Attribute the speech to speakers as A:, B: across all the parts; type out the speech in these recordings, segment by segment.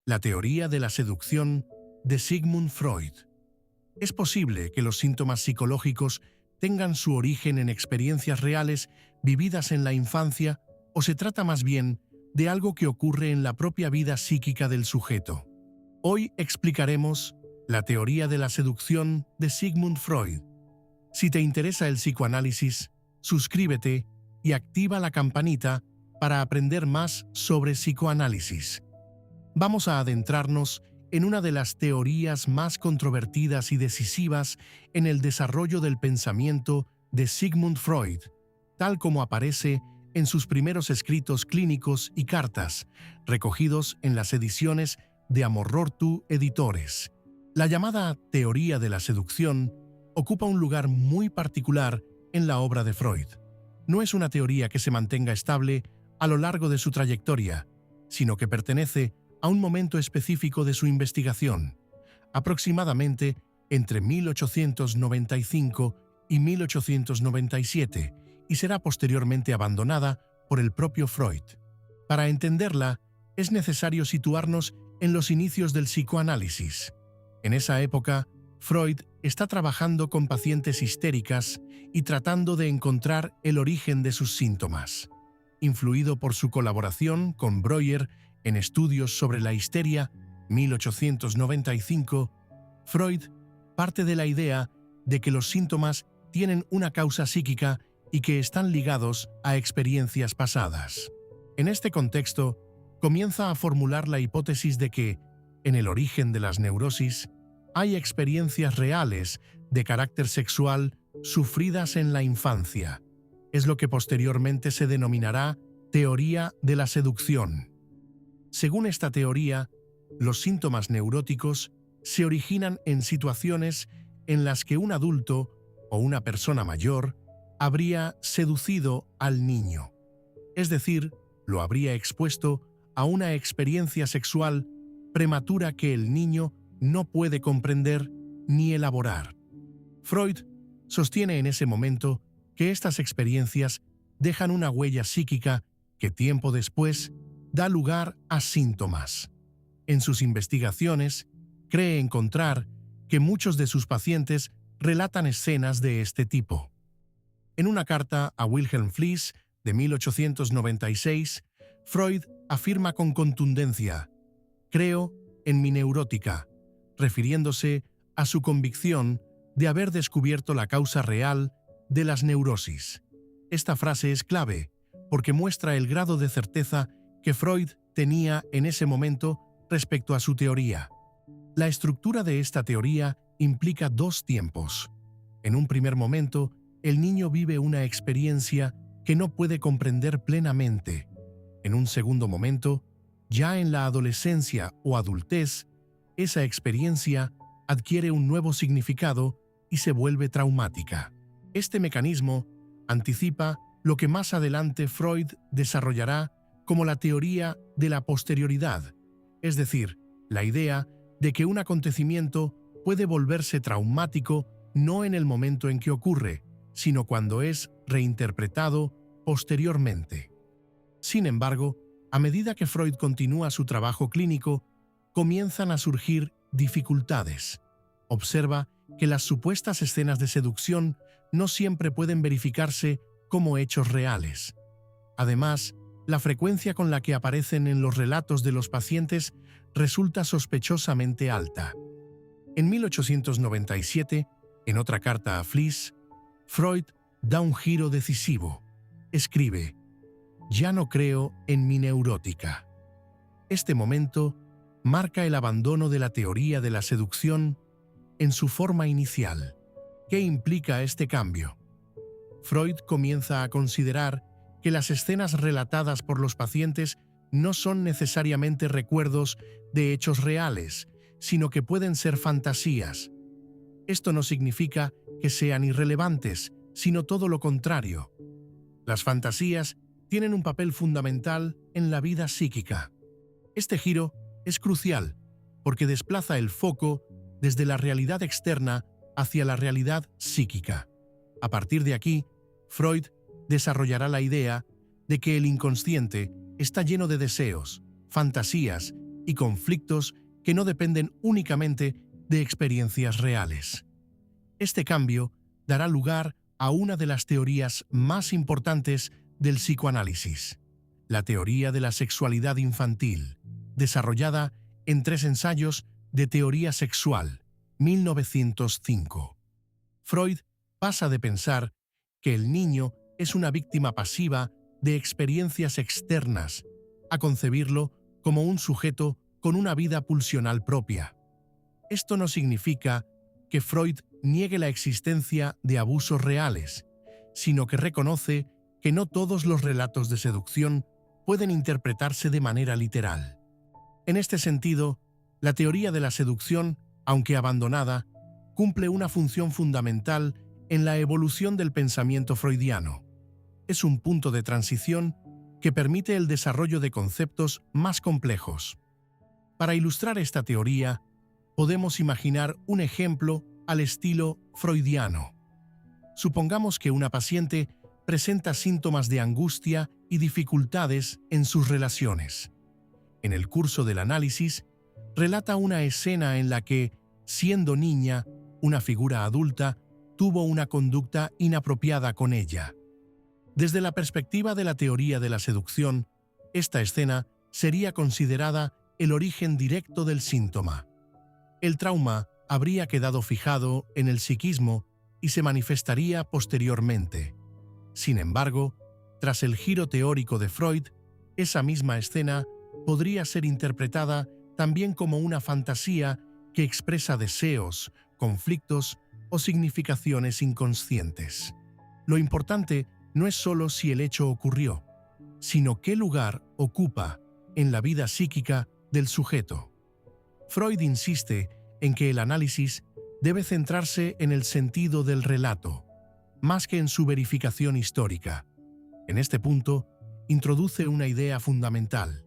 A: La teoría de la seducción de Sigmund Freud. Es posible que los síntomas psicológicos tengan su origen en experiencias reales vividas en la infancia, o se trata más bien de algo que ocurre en la propia vida psíquica del sujeto. Hoy explicaremos la teoría de la seducción de Sigmund Freud. Si te interesa el psicoanálisis, suscríbete y activa la campanita para aprender más sobre psicoanálisis. Vamos a adentrarnos en una de las teorías más controvertidas y decisivas en el desarrollo del pensamiento de Sigmund Freud, tal como aparece en sus primeros escritos clínicos y cartas, recogidos en las ediciones de Amorortu Editores. La llamada teoría de la seducción ocupa un lugar muy particular en la obra de Freud. No es una teoría que se mantenga estable a lo largo de su trayectoria, sino que pertenece a un momento específico de su investigación, aproximadamente entre 1895 y 1897, y será posteriormente abandonada por el propio Freud. Para entenderla, es necesario situarnos en los inicios del psicoanálisis. En esa época, Freud está trabajando con pacientes histéricas y tratando de encontrar el origen de sus síntomas. Influido por su colaboración con Breuer en Estudios sobre la histeria, 1895, Freud parte de la idea de que los síntomas tienen una causa psíquica y que están ligados a experiencias pasadas. En este contexto, comienza a formular la hipótesis de que, en el origen de las neurosis, hay experiencias reales de carácter sexual sufridas en la infancia. Es lo que posteriormente se denominará teoría de la seducción. Según esta teoría, los síntomas neuróticos se originan en situaciones en las que un adulto o una persona mayor habría seducido al niño, es decir, lo habría expuesto a una experiencia sexual prematura que el niño no puede comprender ni elaborar. Freud sostiene en ese momento que estas experiencias dejan una huella psíquica que tiempo después da lugar a síntomas. En sus investigaciones, cree encontrar que muchos de sus pacientes relatan escenas de este tipo. En una carta a Wilhelm Fliess de 1896, Freud afirma con contundencia: «Creo en mi neurótica», refiriéndose a su convicción de haber descubierto la causa real de las neurosis. Esta frase es clave porque muestra el grado de certeza que Freud tenía en ese momento respecto a su teoría. La estructura de esta teoría implica dos tiempos. En un primer momento, el niño vive una experiencia que no puede comprender plenamente. En un segundo momento, ya en la adolescencia o adultez, esa experiencia adquiere un nuevo significado y se vuelve traumática. Este mecanismo anticipa lo que más adelante Freud desarrollará como la teoría de la posterioridad, es decir, la idea de que un acontecimiento puede volverse traumático no en el momento en que ocurre, sino cuando es reinterpretado posteriormente. Sin embargo, a medida que Freud continúa su trabajo clínico, comienzan a surgir dificultades. Observa que las supuestas escenas de seducción no siempre pueden verificarse como hechos reales. Además, la frecuencia con la que aparecen en los relatos de los pacientes resulta sospechosamente alta. En 1897, en otra carta a Fliess, Freud da un giro decisivo. Escribe: «Ya no creo en mi neurótica». Este momento marca el abandono de la teoría de la seducción en su forma inicial. ¿Qué implica este cambio? Freud comienza a considerar que las escenas relatadas por los pacientes no son necesariamente recuerdos de hechos reales, sino que pueden ser fantasías. Esto no significa que sean irrelevantes, sino todo lo contrario. Las fantasías tienen un papel fundamental en la vida psíquica. Este giro es crucial porque desplaza el foco desde la realidad externa hacia la realidad psíquica. A partir de aquí, Freud desarrollará la idea de que el inconsciente está lleno de deseos, fantasías y conflictos que no dependen únicamente de experiencias reales. Este cambio dará lugar a una de las teorías más importantes del psicoanálisis, la teoría de la sexualidad infantil, desarrollada en 3 ensayos de teoría sexual, 1905. Freud pasa de pensar que el niño es una víctima pasiva de experiencias externas a concebirlo como un sujeto con una vida pulsional propia. Esto no significa que Freud niegue la existencia de abusos reales, sino que reconoce que no todos los relatos de seducción pueden interpretarse de manera literal. En este sentido, la teoría de la seducción, aunque abandonada, cumple una función fundamental en la evolución del pensamiento freudiano. Es un punto de transición que permite el desarrollo de conceptos más complejos. Para ilustrar esta teoría, podemos imaginar un ejemplo al estilo freudiano. Supongamos que una paciente presenta síntomas de angustia y dificultades en sus relaciones. En el curso del análisis, relata una escena en la que, siendo niña, una figura adulta tuvo una conducta inapropiada con ella. Desde la perspectiva de la teoría de la seducción, esta escena sería considerada el origen directo del síntoma. El trauma habría quedado fijado en el psiquismo y se manifestaría posteriormente. Sin embargo, tras el giro teórico de Freud, esa misma escena podría ser interpretada también como una fantasía que expresa deseos, conflictos o significaciones inconscientes. Lo importante no es solo si el hecho ocurrió, sino qué lugar ocupa en la vida psíquica del sujeto. Freud insiste en que el análisis debe centrarse en el sentido del relato, más que en su verificación histórica. En este punto, introduce una idea fundamental.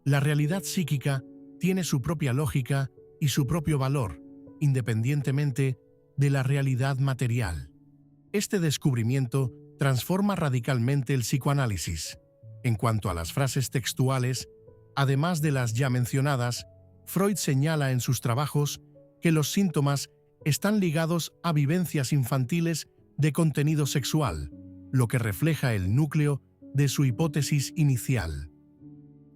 A: La realidad psíquica tiene su propia lógica y su propio valor, independientemente de la realidad material. Este descubrimiento transforma radicalmente el psicoanálisis. En cuanto a las frases textuales, además de las ya mencionadas, Freud señala en sus trabajos que los síntomas están ligados a vivencias infantiles de contenido sexual, lo que refleja el núcleo de su hipótesis inicial.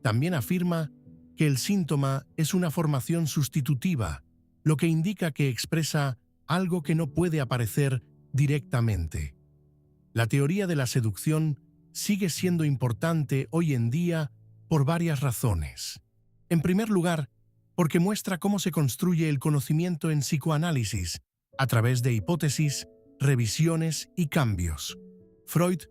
A: También afirma que el síntoma es una formación sustitutiva, lo que indica que expresa algo que no puede aparecer directamente. La teoría de la seducción sigue siendo importante hoy en día por varias razones. En primer lugar, porque muestra cómo se construye el conocimiento en psicoanálisis a través de hipótesis, revisiones y cambios. Freud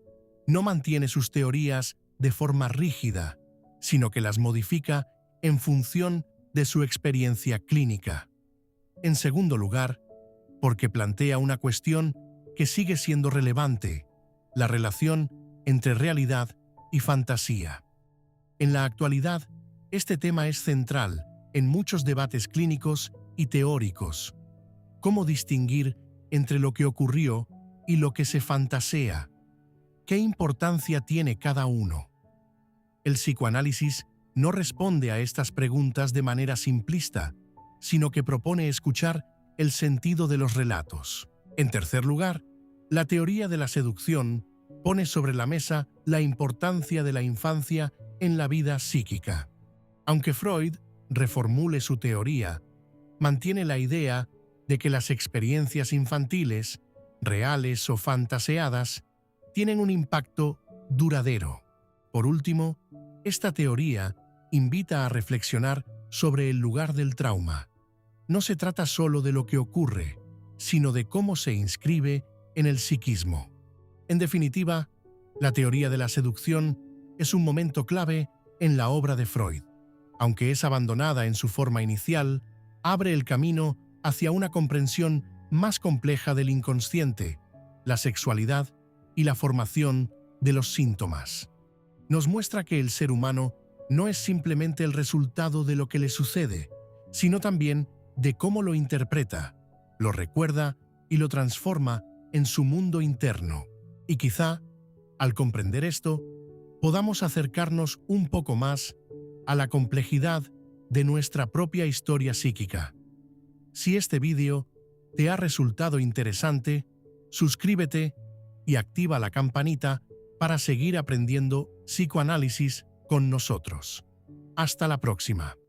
A: no mantiene sus teorías de forma rígida, sino que las modifica en función de su experiencia clínica. En segundo lugar, porque plantea una cuestión que sigue siendo relevante: la relación entre realidad y fantasía. En la actualidad, este tema es central en muchos debates clínicos y teóricos. ¿Cómo distinguir entre lo que ocurrió y lo que se fantasea? ¿Qué importancia tiene cada uno? El psicoanálisis no responde a estas preguntas de manera simplista, sino que propone escuchar el sentido de los relatos. En tercer lugar, la teoría de la seducción pone sobre la mesa la importancia de la infancia en la vida psíquica. Aunque Freud reformule su teoría, mantiene la idea de que las experiencias infantiles, reales o fantaseadas, tienen un impacto duradero. Por último, esta teoría invita a reflexionar sobre el lugar del trauma. No se trata solo de lo que ocurre, sino de cómo se inscribe en el psiquismo. En definitiva, la teoría de la seducción es un momento clave en la obra de Freud. Aunque es abandonada en su forma inicial, abre el camino hacia una comprensión más compleja del inconsciente, la sexualidad y la formación de los síntomas. Nos muestra que el ser humano no es simplemente el resultado de lo que le sucede, sino también de cómo lo interpreta, lo recuerda y lo transforma en su mundo interno. Y quizá, al comprender esto, podamos acercarnos un poco más a la complejidad de nuestra propia historia psíquica. Si este vídeo te ha resultado interesante, suscríbete y activa la campanita para seguir aprendiendo psicoanálisis con nosotros. Hasta la próxima.